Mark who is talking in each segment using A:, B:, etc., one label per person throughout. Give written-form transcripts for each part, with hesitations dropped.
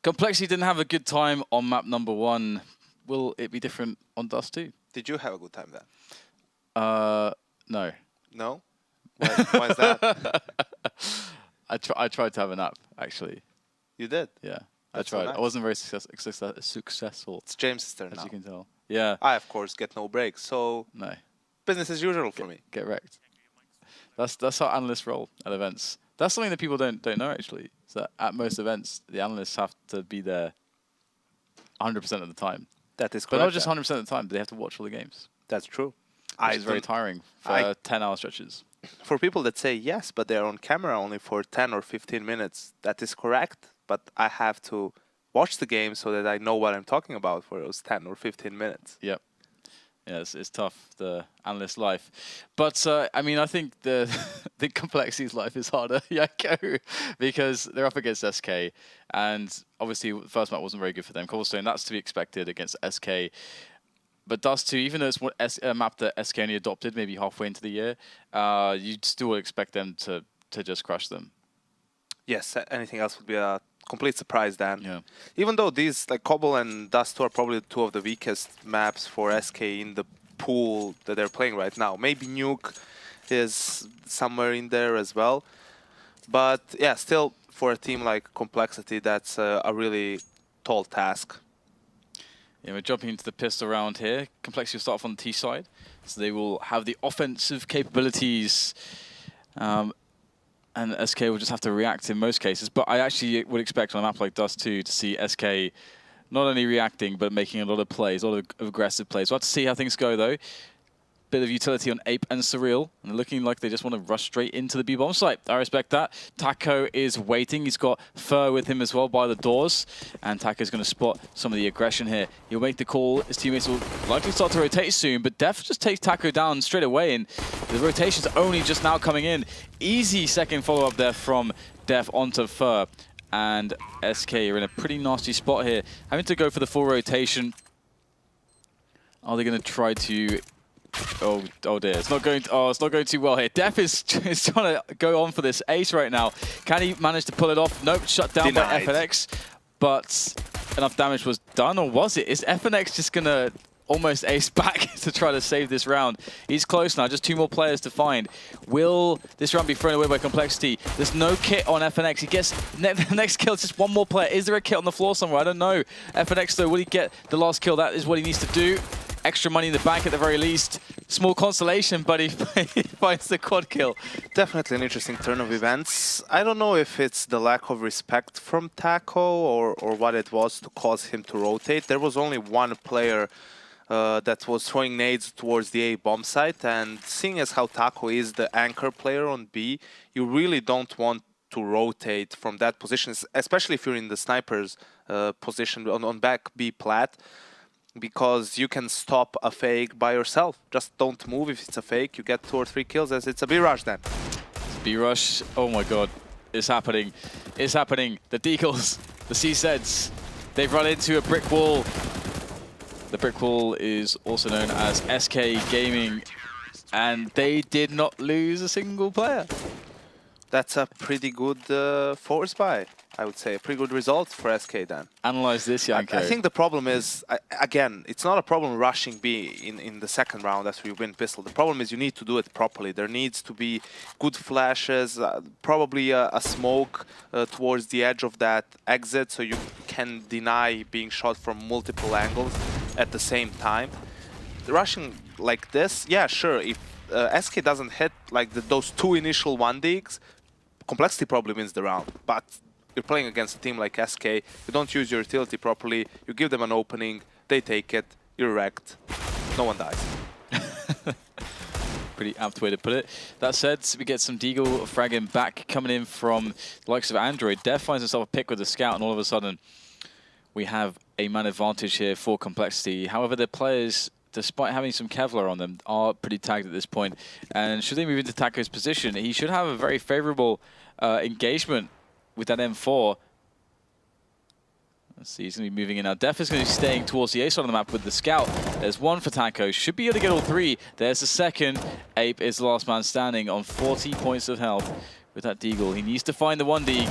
A: Complexity didn't have a good time on map number 1. Will it be different on Dust 2?
B: Did you have a good time then?
A: No.
B: No? Why is that?
A: I tried to have a nap, actually.
B: You did?
A: Yeah,
B: That's
A: I tried.
B: so nice.
A: I wasn't very successful.
B: It's James' turn
A: as
B: now.
A: you can tell. Yeah.
B: I, of course, get no breaks, so
A: No.
B: business as usual for me.
A: Get wrecked. That's how analysts roll at events. That's something that people don't know, actually. Is that at most events, the analysts have to be there 100% of the time.
B: That is correct.
A: But not just 100% of the time, but they have to watch all the games.
B: That's true.
A: Which is very tiring for 10-hour stretches.
B: For people that say yes, but they're on camera only for 10 or 15 minutes, that is correct. But I have to watch the game so that I know what I'm talking about for those 10 or 15 minutes.
A: Yep. Yeah, it's tough, the analyst life. But, I mean, I think the Complexity's life is harder, Janko, because they're up against SK. And obviously, the first map wasn't very good for them. Cobblestone, that's to be expected against SK. But Dust 2, even though it's a map that SK only adopted maybe halfway into the year, you'd still expect them to just crush them.
B: Yes, anything else would be a complete surprise then.
A: Yeah.
B: Even though these, like Cobble and Dust 2 are probably two of the weakest maps for SK in the pool that they're playing right now. Maybe Nuke is somewhere in there as well. But yeah, still for a team like Complexity, that's a really tall task.
A: Yeah, we're jumping into the pistol round here. Complexity will start off on the T side. So they will have the offensive capabilities. And SK will just have to react in most cases. But I actually would expect on a map like Dust 2 to see SK not only reacting, but making a lot of plays, a lot of aggressive plays. We'll have to see how things go, though. Bit of utility on Ape and Surreal. And they're looking like they just want to rush straight into the B-bomb site. I respect that. Taco is waiting. He's got Fur with him as well by the doors. And Taco's going to spot some of the aggression here. He'll make the call. His teammates will likely start to rotate soon. But dephh just takes Taco down straight away. And the rotation's only just now coming in. Easy second follow-up there from dephh onto Fur. And SK are in a pretty nasty spot here. Having to go for the full rotation. Are they going to try to... Oh dear, it's not going too well here. dephh is trying to go on for this ace right now. Can he manage to pull it off? Nope, shut down by FNX. But enough damage was done, or was it? Is FNX just gonna almost ace back to try to save this round? He's close now, just 2 more players to find. Will this round be thrown away by Complexity? There's no kit on FNX. He gets the next kill, just 1 more player. Is there a kit on the floor somewhere? I don't know. FNX though, will he get the last kill? That is what he needs to do. Extra money in the bank at the very least. Small consolation, but he finds the quad kill.
B: Definitely an interesting turn of events. I don't know if it's the lack of respect from Taco or what it was to cause him to rotate. There was only 1 player that was throwing nades towards the A bomb site, and seeing as how Taco is the anchor player on B, you really don't want to rotate from that position, especially if you're in the sniper's position on back B plat. Because you can stop a fake by yourself. Just don't move if it's a fake. You get 2 or 3 kills as it's a B-rush then.
A: B-rush, oh my god. It's happening. It's happening. The Deagles, the C-Seds, they've run into a brick wall. The brick wall is also known as SK Gaming. And they did not lose a single player.
B: That's a pretty good force buy, I would say. A pretty good result for SK then.
A: Analyze this, Janko.
B: I think the problem is, again, it's not a problem rushing B in the second round after you win pistol. The problem is you need to do it properly. There needs to be good flashes, probably a smoke towards the edge of that exit so you can deny being shot from multiple angles at the same time. The rushing like this, yeah, sure. If SK doesn't hit like those 2 initial 1-digs, Complexity probably wins the round, but you're playing against a team like SK, you don't use your utility properly, you give them an opening, they take it, you're wrecked, no one dies.
A: Pretty apt way to put it. That said, we get some Deagle fragging back coming in from the likes of Android. dephh finds himself a pick with the scout, and all of a sudden we have a man advantage here for Complexity. However, the players, despite having some Kevlar on them, are pretty tagged at this point. And should they move into Taco's position, he should have a very favorable engagement with that M4. Let's see, he's going to be moving in now. dephh is going to be staying towards the A side of the map with the scout. There's 1 for Taco. Should be able to get all 3. There's the second. Ape is the last man standing on 40 points of health with that Deagle. He needs to find the 1 Deag.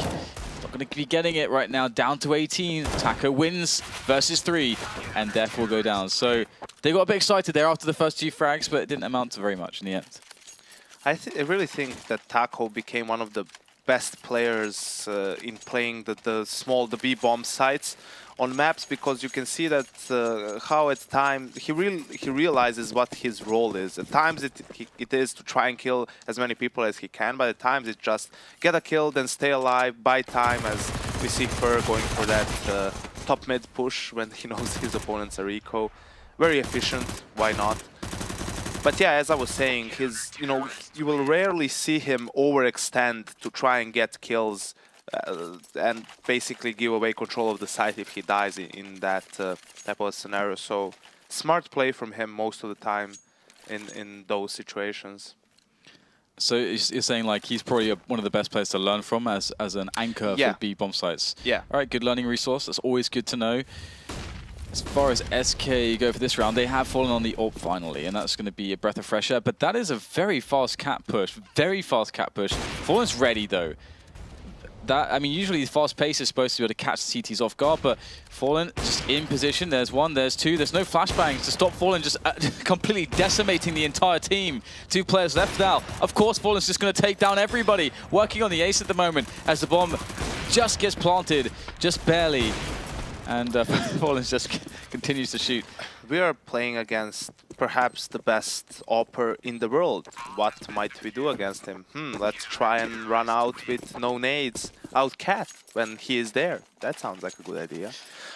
A: Not going to be getting it right now. Down to 18. Taco wins versus 3, and dephh will go down. So they got a bit excited there after the first 2 frags, but it didn't amount to very much in the end.
B: I really think that Taco became one of the best players in playing the B-bomb sites on maps, because you can see that how at times he realizes what his role is. At times it is to try and kill as many people as he can, but at times it's just get a kill, then stay alive, buy time, as we see Fer going for that top mid push when he knows his opponent's are eco. Very efficient, why not? But yeah, as I was saying, you will rarely see him overextend to try and get kills and basically give away control of the site if he dies in that type of scenario. So smart play from him most of the time in those situations.
A: So you're saying like he's probably one of the best players to learn from as an anchor for B-bomb sites.
B: Yeah.
A: All right, good learning resource. That's always good to know. As far as SK go for this round, they have fallen on the AWP finally, and that's going to be a breath of fresh air. But that is a very fast cat push. Very fast cat push. Fallen's ready, though. I mean, usually the fast pace is supposed to be able to catch CTs off guard, but Fallen just in position. There's 1, there's 2. There's no flashbangs to stop Fallen just completely decimating the entire team. 2 players left now. Of course, Fallen's just going to take down everybody. Working on the ace at the moment as the bomb just gets planted, just barely. And Fallen just continues to shoot.
B: We are playing against perhaps the best AWPer in the world. What might we do against him? Let's try and run out with no nades, out cat when he is there. That sounds like a good idea.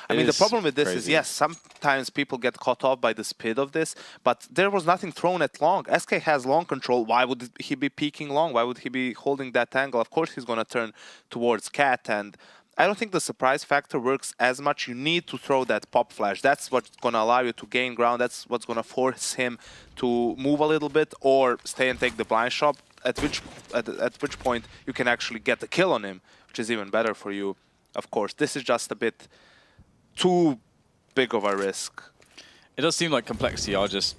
B: I mean, the problem with this is, yes, sometimes people get caught off by the speed of this, but there was nothing thrown at long. SK has long control. Why would he be peeking long? Why would he be holding that angle? Of course, he's going to turn towards cat, and I don't think the surprise factor works as much. You need to throw that pop flash. That's what's going to allow you to gain ground. That's what's going to force him to move a little bit or stay and take the blind shot, at which point you can actually get the kill on him, which is even better for you. Of course, this is just a bit too big of a risk.
A: It does seem like Complexity are just...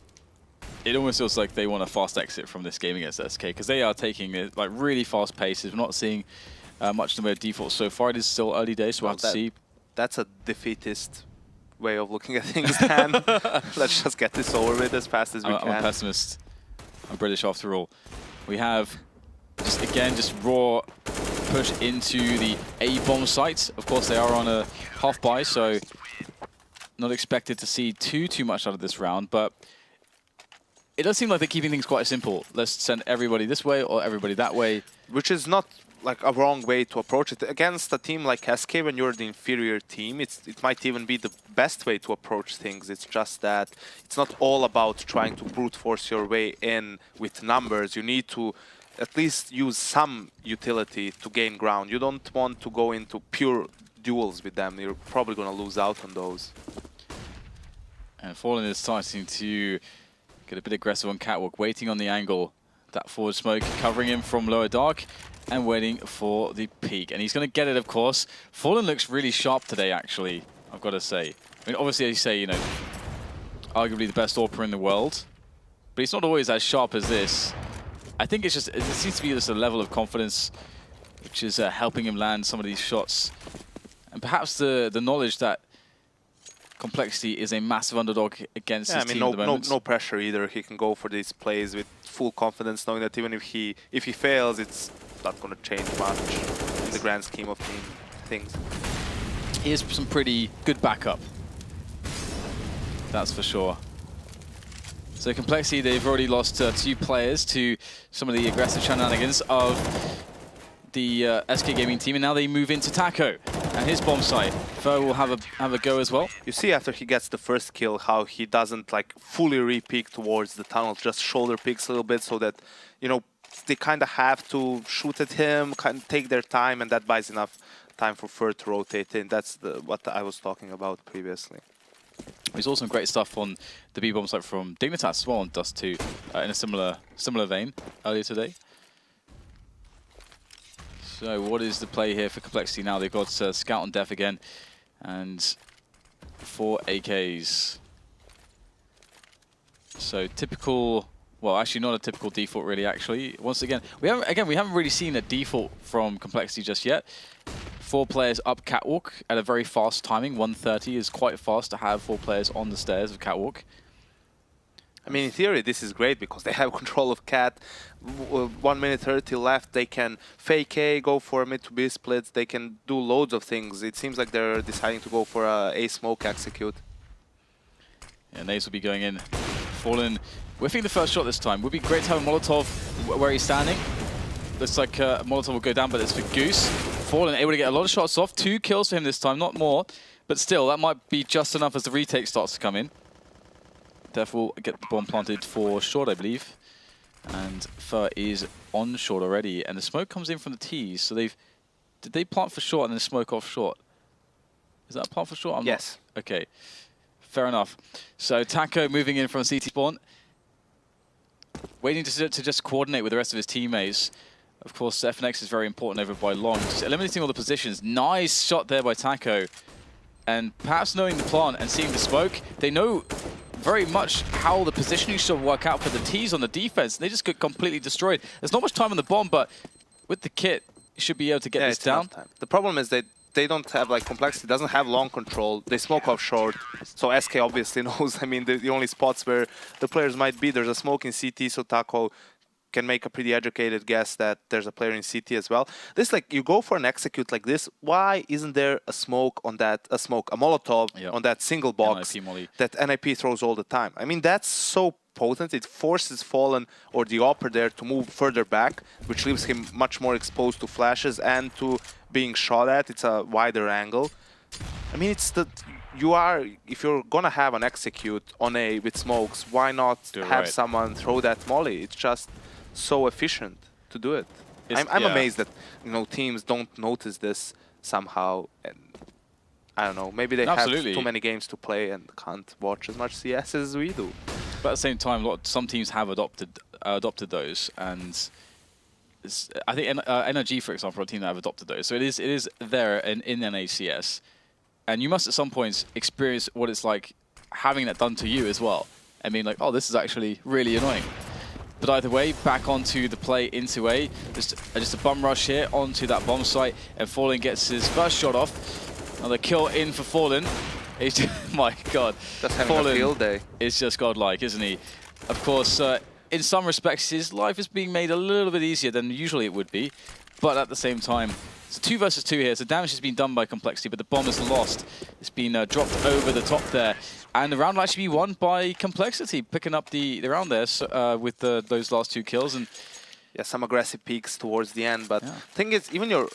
A: It almost feels like they want a fast exit from this game against SK, because they are taking it like really fast paces. We're not seeing much in the way of default so far. It is still early days, so we'll have to see. That's
B: a defeatist way of looking at things, Dan. Let's just get this over with as fast as we can.
A: I'm a pessimist. I'm British after all. We have, just raw push into the A-bomb site. Of course, they are on a half buy, so not expected to see too much out of this round, but it does seem like they're keeping things quite simple. Let's send everybody this way or everybody that way.
B: Which is not like a wrong way to approach it. Against a team like SK, when you're the inferior team, it might even be the best way to approach things. It's just that it's not all about trying to brute force your way in with numbers. You need to at least use some utility to gain ground. You don't want to go into pure duels with them. You're probably going to lose out on those.
A: And Fallen is starting to get a bit aggressive on catwalk, waiting on the angle. That forward smoke covering him from lower dark and waiting for the peak. And he's going to get it, of course. Fallen looks really sharp today, actually, I've got to say. I mean, obviously, as you say, arguably the best AWPer in the world. But he's not always as sharp as this. I think it seems to be just a level of confidence which is helping him land some of these shots. And perhaps the knowledge that Complexity is a massive underdog against his team at the moment.
B: No pressure either. He can go for these plays with full confidence, knowing that even if he fails, it's not going to change much in the grand scheme of things.
A: Here's some pretty good backup. That's for sure. So Complexity, they've already lost 2 players to some of the aggressive shenanigans of the SK Gaming team, and now they move into Taco and his bomb site. Fo will have a go as well.
B: You see after he gets the first kill how he doesn't like fully re-peek towards the tunnel, just shoulder peeks a little bit so that, they kind of have to shoot at him, kind of take their time, and that buys enough time for Fer to rotate in. That's what I was talking about previously.
A: We saw some great stuff on the B-bomb site from Dignitas as well on Dust 2 in a similar vein earlier today. So what is the play here for Complexity now? They've got Scout and dephh again, and 4 AKs. So typical, well, actually not a typical default really. Actually, once again, we haven't really seen a default from Complexity just yet. 4 players up catwalk at a very fast timing. 1:30 is quite fast to have 4 players on the stairs of catwalk.
B: I mean, in theory, this is great because they have control of cat. 1 minute 30 left. They can fake A, go for a mid to B splits. They can do loads of things. It seems like they're deciding to go for a smoke execute.
A: Yeah, Naves will be going in. Fallen whiffing the first shot this time. Would be great to have a Molotov where he's standing. Looks like Molotov will go down, but it's for Goose. Fallen able to get a lot of shots off. 2 kills for him this time, not more. But still, that might be just enough as the retake starts to come in. dephh will get the bomb planted for short, I believe. And Fur is on short already. And the smoke comes in from the T's. So did they plant for short and then smoke off short? Is that a plant for short?
B: Yes.
A: Not, okay. Fair enough. So Taco moving in from CT spawn. Waiting to just coordinate with the rest of his teammates. Of course, FNX is very important over by long. Just eliminating all the positions. Nice shot there by Taco. And perhaps knowing the plant and seeing the smoke, they know very much how the positioning should work out for the T's on the defense. They just get completely destroyed. There's not much time on the bomb, but with the kit, you should be able to get this down.
B: The problem is that they don't have like complexity, doesn't have long control. They smoke off short, so SK obviously knows. I mean, the only spots where the players might be, there's a smoke in CT, so Taco can make a pretty educated guess that there's a player in CT as well. This, like, you go for an execute like this, why isn't there a smoke on that, a Molotov on that single box that NIP throws all the time? I mean, that's so potent. It forces Fallen or the Opper there to move further back, which leaves him much more exposed to flashes and to being shot at. It's a wider angle. I mean, it's the... if you're gonna have an execute on A with smokes, why not have someone throw that molly? It's just so efficient to do it. I'm amazed that, you know, teams don't notice this somehow. And I don't know, maybe they have too many games to play and can't watch as much CS as we do.
A: But at the same time, some teams have adopted those, and I think NRG, for example, are a team that have adopted those. So it is there in NACS, and you must at some points experience what it's like having that done to you as well. I mean, like, oh, this is actually really annoying. But either way, back onto the play into A. Just a bum rush here onto that bomb site, and Fallen gets his first shot off. Another kill in for Fallen. He's just, my God.
B: Just having a field day.
A: Is just godlike, isn't he? Of course, in some respects, his life is being made a little bit easier than usually it would be. But at the same time, it's 2 versus 2 here, so damage has been done by Complexity, but the bomb is lost. It's been dropped over the top there. And the round will actually be won by Complexity, picking up the round there with those last 2 kills. And
B: yeah, some aggressive peaks towards the end, but the thing is, even your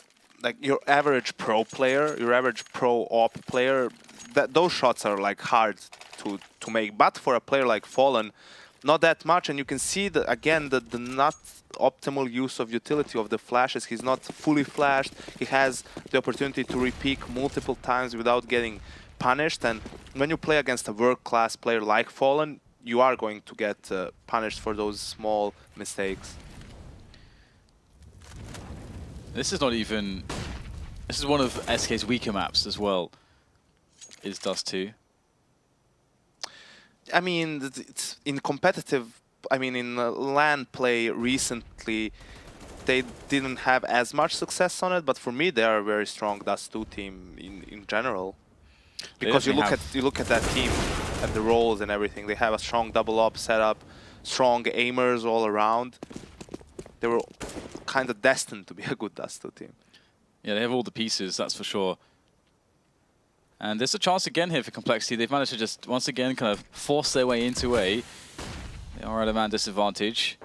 B: average pro player, your average pro op player, those shots are like hard to make. But for a player like Fallen, not that much, and you can see that again the not optimal use of utility of the flashes. He's not fully flashed. He has the opportunity to re-peek multiple times without getting punished, and when you play against a world-class player like Fallen, you are going to get punished for those small mistakes.
A: This is not even... This is one of SK's weaker maps as well, is Dust 2.
B: I mean, it's in competitive... I mean, in LAN play recently, they didn't have as much success on it, but for me, they are a very strong Dust 2 team in general. Because you look at that team, at the roles and everything. They have a strong double up setup, strong aimers all around. They were kind of destined to be a good Dust 2 team.
A: Yeah, they have all the pieces, that's for sure. And there's a chance again here for Complexity. They've managed to just once again kind of force their way into A. They are at a man disadvantage.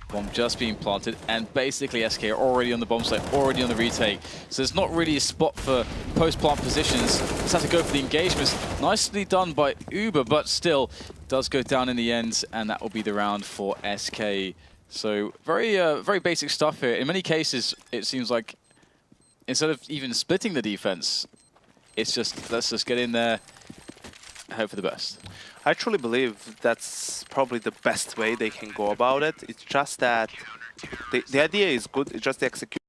A: Bomb just being planted, and basically SK are already on the bomb site, already on the retake. So there's not really a spot for post-plant positions. Just have to go for the engagements. Nicely done by Uber, but still does go down in the end, and that will be the round for SK. So very basic stuff here. In many cases, it seems like instead of even splitting the defense, it's just, let's just get in there, hope for the best.
B: I truly believe that's probably the best way they can go about it. It's just that the idea is good, it's just the execution.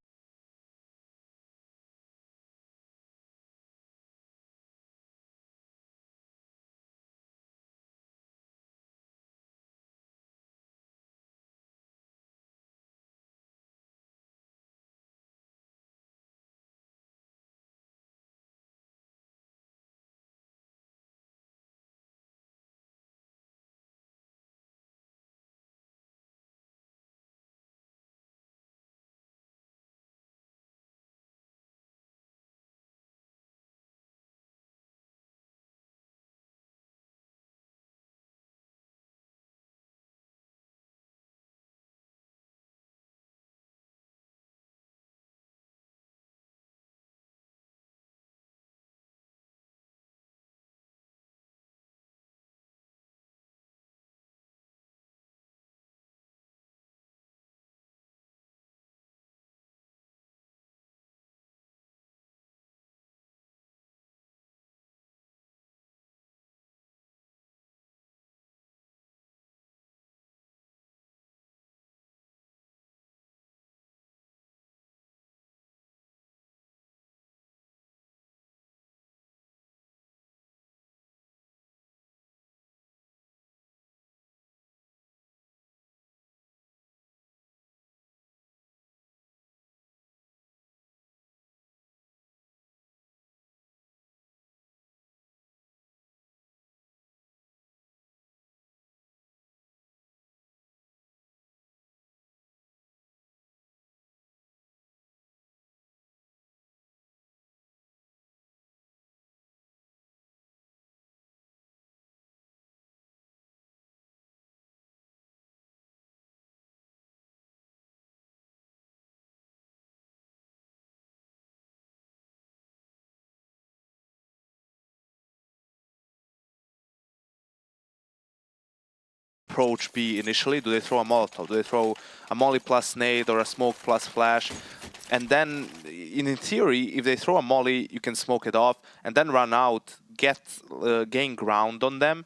B: approach be initially? Do they throw a Molotov? Do they throw a molly plus nade or a smoke plus flash? And then, in theory, if they throw a molly, you can smoke it off and then run out, gain ground on them,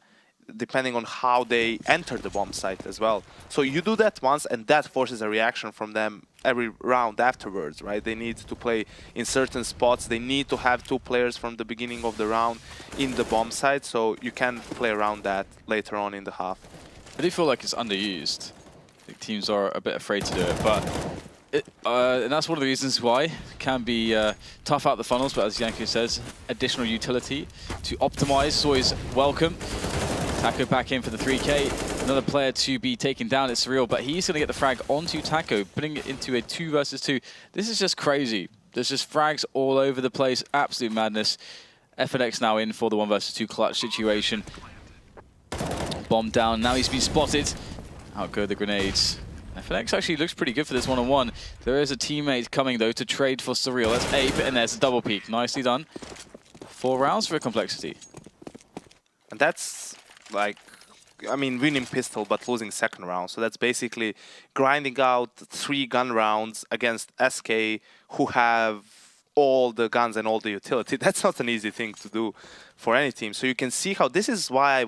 B: depending on how they enter the bomb site as well. So you do that once, and that forces a reaction from them every round afterwards, right? They need to play in certain spots. They need to have 2 players from the beginning of the round in the bomb site, so you can play around that later on in the half.
A: I do feel like it's underused. I think teams are a bit afraid to do it, but and that's one of the reasons why it can be tough out the funnels, but as Janko says, additional utility to optimize is always welcome. Taco back in for the 3K. Another player to be taken down. It's Surreal, but he's going to get the frag onto Taco, putting it into a 2 versus 2. This is just crazy. There's just frags all over the place. Absolute madness. FNX now in for the 1 versus 2 clutch situation. Bomb down. Now he's been spotted. Out go the grenades. FNX actually looks pretty good for this one-on-one. There is a teammate coming, though, to trade for Surreal. That's Ape, and there's a double peek. Nicely done. 4 rounds for Complexity.
B: And that's like, I mean, winning pistol but losing second round. So that's basically grinding out 3 gun rounds against SK, who have all the guns and all the utility. That's not an easy thing to do for any team. So you can see how this is why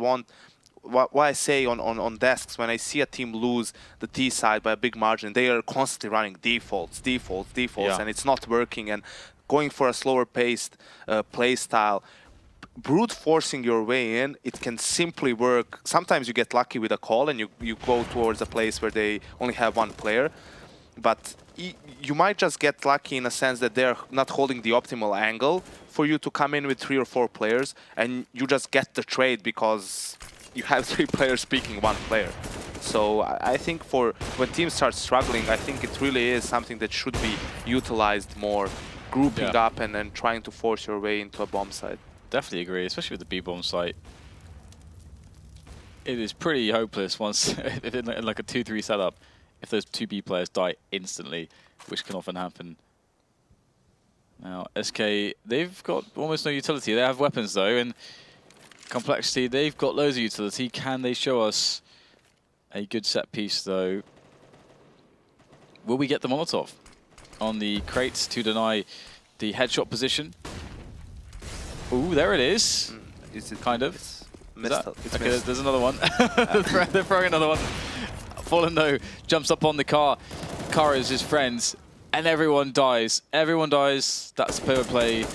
B: I say on desks, when I see a team lose the T side by a big margin, they are constantly running defaults, yeah. And it's not working, and going for a slower paced play style. Brute forcing your way in, it can simply work. Sometimes you get lucky with a call and you go towards a place where they only have 1 player. But you might just get lucky in a sense that they're not holding the optimal angle for you to come in with 3 or 4 players, and you just get the trade because you have 3 players speaking 1 player. So I think for when teams start struggling, I think it really is something that should be utilized more. Grouping up and then trying to force your way into a bomb site.
A: Definitely agree, especially with the B-bomb site. It is pretty hopeless once, in like a 2-3 setup, if those 2 B players die instantly, which can often happen. Now, SK, they've got almost no utility. They have weapons, though, and Complexity, they've got loads of utility. Can they show us a good set piece, though? Will we get the Molotov on the crates to deny the headshot position? Ooh, there it is.
B: Is it
A: kind of?
B: It's
A: okay,
B: missed.
A: there's another one. They're throwing another one. Fallen though jumps up on the car. Car is his friend, and everyone dies. Everyone dies. That's the power play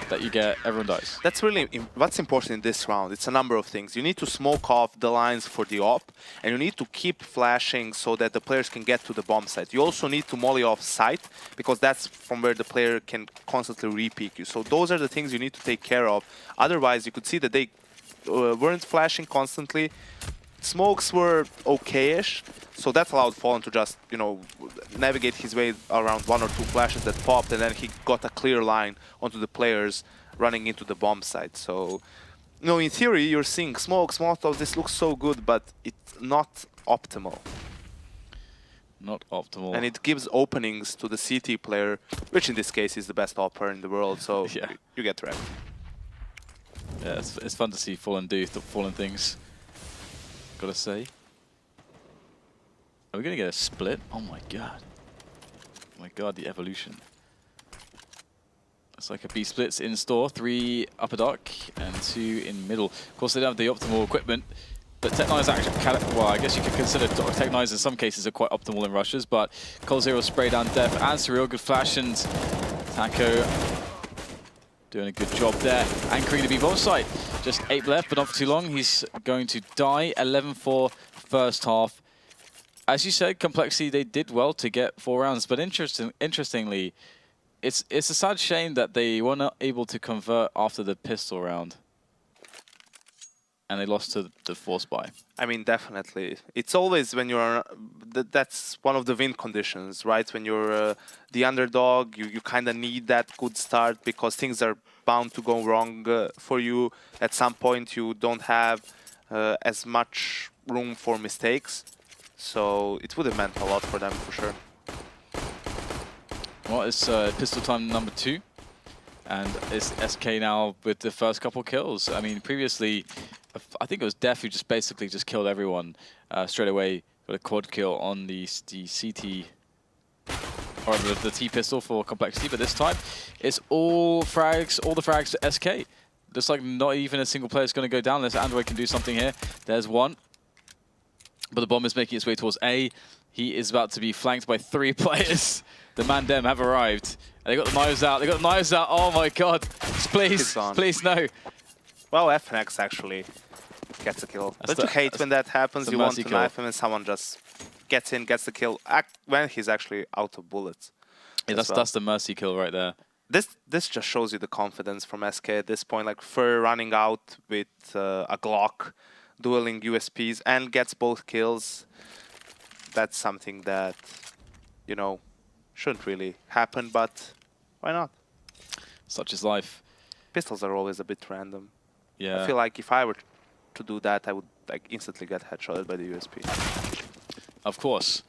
A: that you get. Everyone dies.
B: That's really what's important in this round. It's a number of things. You need to smoke off the lines for the op, and you need to keep flashing so that the players can get to the bomb site. You also need to molly off site, because that's from where the player can constantly re-peek you. So those are the things you need to take care of. Otherwise, you could see that they weren't flashing constantly. Smokes were okay-ish, so that allowed Fallen to just, you know, navigate his way around 1 or 2 flashes that popped, and then he got a clear line onto the players running into the bomb site. So, you know, in theory, you're seeing smokes, Molotovs, this looks so good, but it's not optimal.
A: Not optimal.
B: And it gives openings to the CT player, which in this case is the best opper in the world, so
A: yeah.
B: you get wrecked.
A: Yeah, it's fun to see Fallen do Fallen things. Gotta say. Are we gonna get a split? Oh my god. Oh my god, the evolution. It's like a B splits in store, 3 upper dock and 2 in middle. Of course, they don't have the optimal equipment, but Tech9's actually, well, I guess you could consider Tech9's in some cases are quite optimal in rushes, but coldzera spray down dephh and Surreal, good flash, and Taco doing a good job there, anchoring the B-bomb site. Just 8 left, but not for too long. He's going to die. 11-4 first half. As you said, Complexity, they did well to get 4 rounds, but interestingly, it's a sad shame that they were not able to convert after the pistol round. And they lost to the force buy.
B: I mean, definitely. It's always when you're... That's one of the win conditions, right? When you're the underdog, you kind of need that good start because things are bound to go wrong for you. At some point, you don't have as much room for mistakes. So it would have meant a lot for them, for sure.
A: Well, it's pistol time number 2. And it's SK now with the first couple kills. I mean, previously... I think it was dephh who just basically just killed everyone straight away. Got a quad kill on the CT, or the T pistol for Complexity, but this time it's all the frags to SK. Looks like not even a single player is going to go down unless Android can do something here. There's one. But the bomb is making its way towards A. He is about to be flanked by 3 players. The Mandem have arrived. And they got the knives out. They got the knives out. Oh my god. Please, please no.
B: Well, FNX actually gets a kill. Don't you hate when that happens? You want to knife him and someone just gets in, gets the kill when he's actually out of bullets.
A: Yeah, that's the mercy kill right there.
B: This just shows you the confidence from SK at this point. Like Fur running out with a Glock, dueling USPs, and gets both kills. That's something that, you know, shouldn't really happen, but why not?
A: Such is life.
B: Pistols are always a bit random.
A: Yeah.
B: I feel like if I were to do that, I would like instantly get headshotted by the USP.
A: Of course.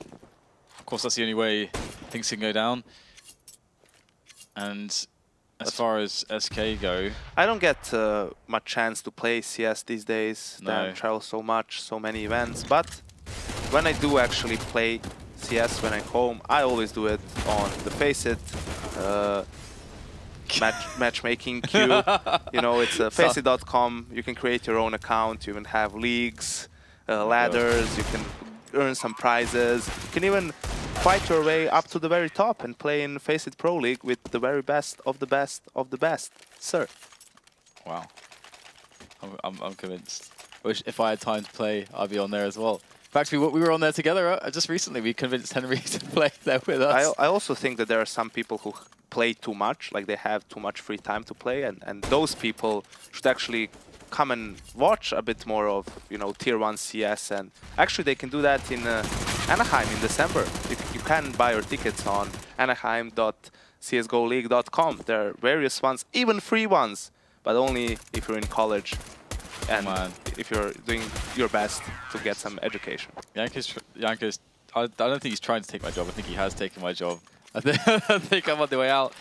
A: Of course, that's the only way things can go down. And as far as SK go,
B: I don't get much chance to play CS these days.
A: No.
B: I travel so much, so many events. But when I do actually play CS when I'm home, I always do it on the FACEIT matchmaking queue. You know, it's FACEIT.com. You can create your own account. You even have leagues, ladders. You can earn some prizes. You can even fight your way up to the very top and play in FACEIT Pro League with the very best of the best of the best, sir.
A: Wow. I'm convinced. Wish if I had time to play, I'd be on there as well. In fact, we were on there together just recently. We convinced Henry to play there with us.
B: I also think that there are some people who play too much, like they have too much free time to play, and those people should actually come and watch a bit more of, you know, Tier 1 CS. And actually they can do that in Anaheim in December. You can buy your tickets on anaheim.csgoleague.com. There are various ones, even free ones, but only if you're in college and if you're doing your best to get some education.
A: Janko's, I don't think he's trying to take my job. I think he has taken my job. I think I'm on the way out.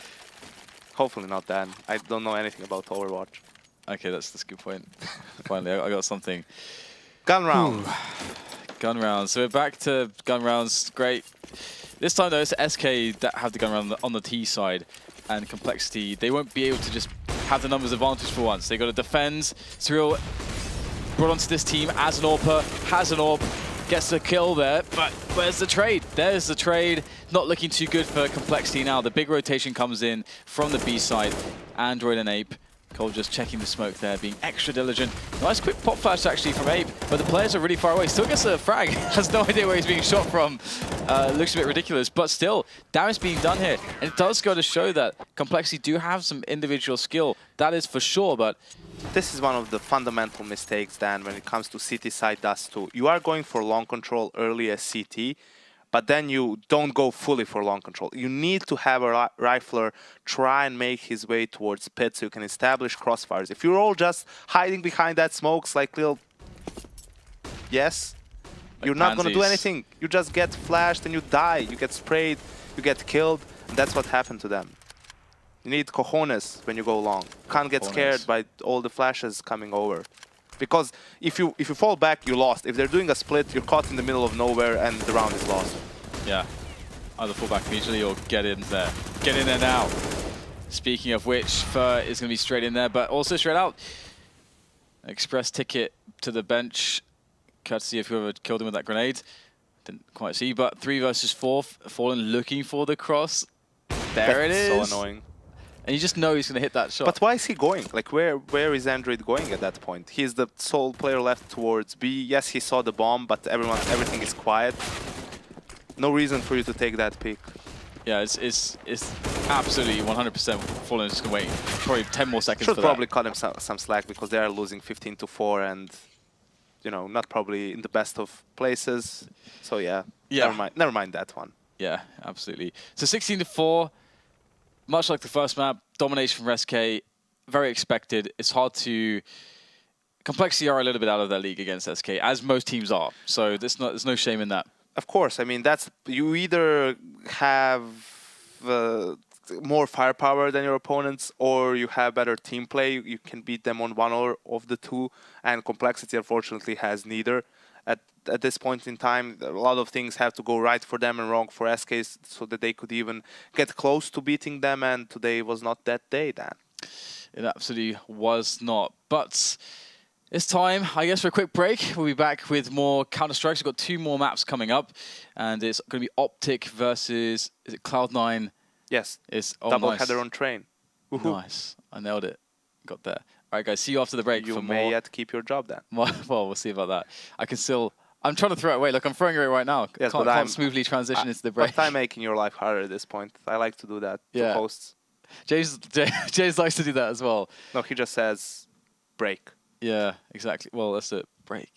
B: Hopefully not then. I don't know anything about Overwatch.
A: Okay, that's a good point. Finally, I got something.
B: Gun round.
A: Gun rounds. So we're back to gun rounds. Great. This time though, it's SK that have the gun round on the T side, and Complexity, they won't be able to just have the numbers advantage for once. They got to defend. Surreal brought onto this team as an AWPer, has an AWP, gets the kill there, but where's the trade? There's the trade. Not looking too good for Complexity now. The big rotation comes in from the B side. Android and Ape. Cole just checking the smoke there, being extra diligent. Nice quick pop flash actually from Ape, but the players are really far away. Still gets a frag. Has no idea where he's being shot from. Looks a bit ridiculous, but still, damage being done here. And it does go to show that Complexity do have some individual skill. That is for sure, but
B: this is one of the fundamental mistakes, Dan, when it comes to CT side dust too. You are going for long control early as CT, but then you don't go fully for long control. You need to have a rifler try and make his way towards pit so you can establish crossfires. If you're all just hiding behind that smokes like little... Yes? Like you're not going to do anything. You just get flashed and you die. You get sprayed, you get killed, and that's what happened to them. You need cojones when you go long. You can't get scared by all the flashes coming over. Because if you fall back, you lost. If they're doing a split, you're caught in the middle of nowhere and the round is lost.
A: Yeah. Either fall back immediately or get in there. Get in there now. Speaking of which, Fur is going to be straight in there, but also straight out. Express ticket to the bench. Courtesy of whoever killed him with that grenade. Didn't quite see, but 3 versus 4. Fallen looking for the cross. There it is.
B: So annoying.
A: And you just know he's going to hit that shot.
B: But why is he going? Like, where is Android going at that point? He's the sole player left towards B. Yes, he saw the bomb, but everything is quiet. No reason for you to take that pick.
A: Yeah, it's absolutely 100% Fallen just going to wait probably 10 more seconds
B: Should
A: for
B: probably cut him some slack because they are losing 15-4 and, you know, not probably in the best of places. So yeah. Never mind that one.
A: Yeah, absolutely. So 16-4. Much like the first map, domination from SK, very expected. It's hard to... Complexity are a little bit out of their league against SK, as most teams are. So there's no shame in that.
B: Of course. I mean, you either have more firepower than your opponents, or you have better team play. You can beat them on one or of the two, and complexity unfortunately has neither. At this point in time, a lot of things have to go right for them and wrong for SK so that they could even get close to beating them, and today was not that day, Dan.
A: It absolutely was not. But it's time, I guess, for a quick break. We'll be back with more Counter-Strikes. We've got 2 more maps coming up, and it's going to be Optic versus, is it Cloud9?
B: Yes,
A: it's
B: double
A: nice.
B: header on train.
A: Nice, I nailed it. Got there. All right, guys, see you after the break
B: You
A: for
B: may
A: more.
B: yet keep your job then.
A: Well, we'll see about that. I can still... I'm trying to throw it away. Look, I'm throwing it away right now.
B: Yes,
A: Can't smoothly transition into the break.
B: But I'm making your life harder at this point. I like to do that to hosts.
A: James likes to do that as well.
B: No, he just says break.
A: Yeah, exactly. Well, that's it. Break.